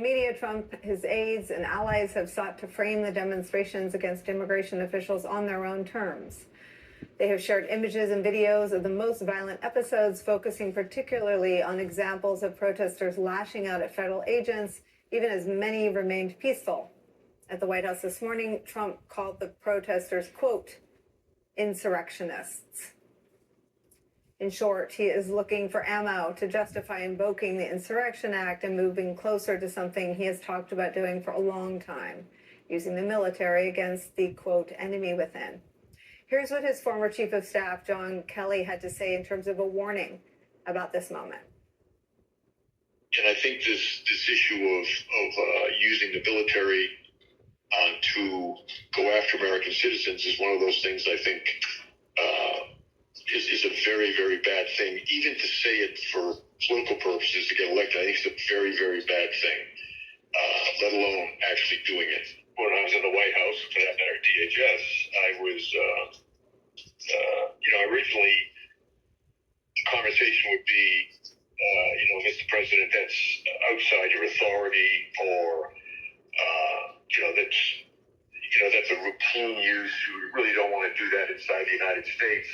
media, Trump, his aides, and allies have sought to frame the demonstrations against immigration officials on their own terms. They have shared images and videos of the most violent episodes, focusing particularly on examples of protesters lashing out at federal agents, even as many remained peaceful. At the White House this morning, Trump called the protesters, quote, insurrectionists. In short, he is looking for ammo to justify invoking the Insurrection Act and moving closer to something he has talked about doing for a long time, using the military against the, quote, enemy within. Here's what his former chief of staff, John Kelly, had to say in terms of a warning about this moment. And I think this issue of using the military to go after American citizens is one of those things I think is a very, very bad thing. Even to say it for political purposes to get elected, I think it's a very, very bad thing, let alone actually doing it. When I was in the White House, for that matter, DHS, I was, originally the conversation would be, Mr. President, that's outside your authority, or, that's a routine use. You really don't want to do that inside the United States.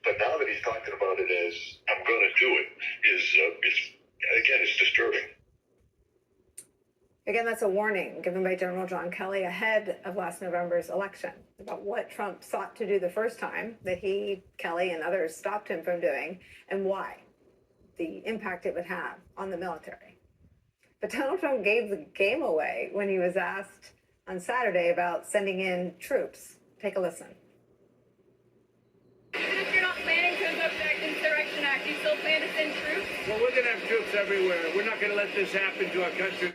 But now that he's talking about it as I'm going to do it, it's disturbing. Again, that's a warning given by General John Kelly ahead of last November's election about what Trump sought to do the first time that he, Kelly, and others stopped him from doing, and why, the impact it would have on the military. But Donald Trump gave the game away when he was asked on Saturday about sending in troops. Take a listen. If you're not planning to invoke the Insurrection Act, do you still plan to send troops? Well, we're going to have troops everywhere. We're not going to let this happen to our country.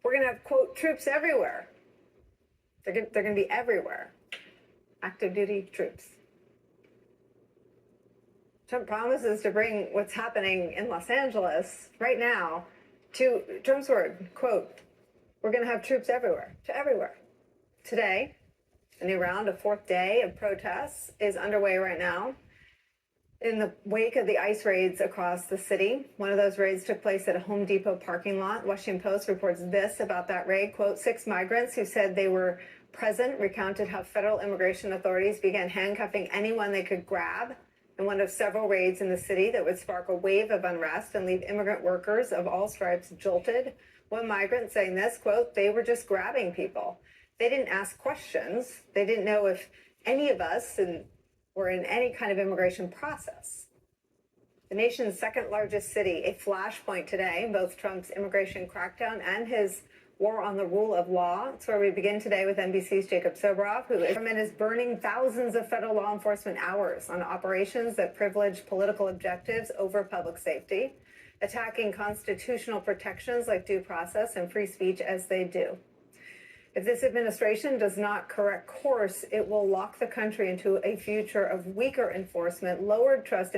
We're going to have, quote, troops everywhere. They're going to be everywhere. Active duty troops. Trump promises to bring what's happening in Los Angeles right now to Trump's word, quote, we're going to have troops everywhere, to everywhere. Today, a new round, a fourth day of protests is underway right now in the wake of the ICE raids across the city. One of those raids took place at a Home Depot parking lot. Washington Post reports this about that raid, quote, 6 migrants who said they were present recounted how federal immigration authorities began handcuffing anyone they could grab in one of several raids in the city that would spark a wave of unrest and leave immigrant workers of all stripes jolted. One migrant saying this, quote, they were just grabbing people. They didn't ask questions. They didn't know if any of us were in any kind of immigration process. The nation's second largest city, a flashpoint today in both Trump's immigration crackdown and his war on the rule of law. It's where we begin today with NBC's Jacob Soboroff, who is burning thousands of federal law enforcement hours on operations that privilege political objectives over public safety, attacking constitutional protections like due process and free speech as they do. If this administration does not correct course, it will lock the country into a future of weaker enforcement, lowered trust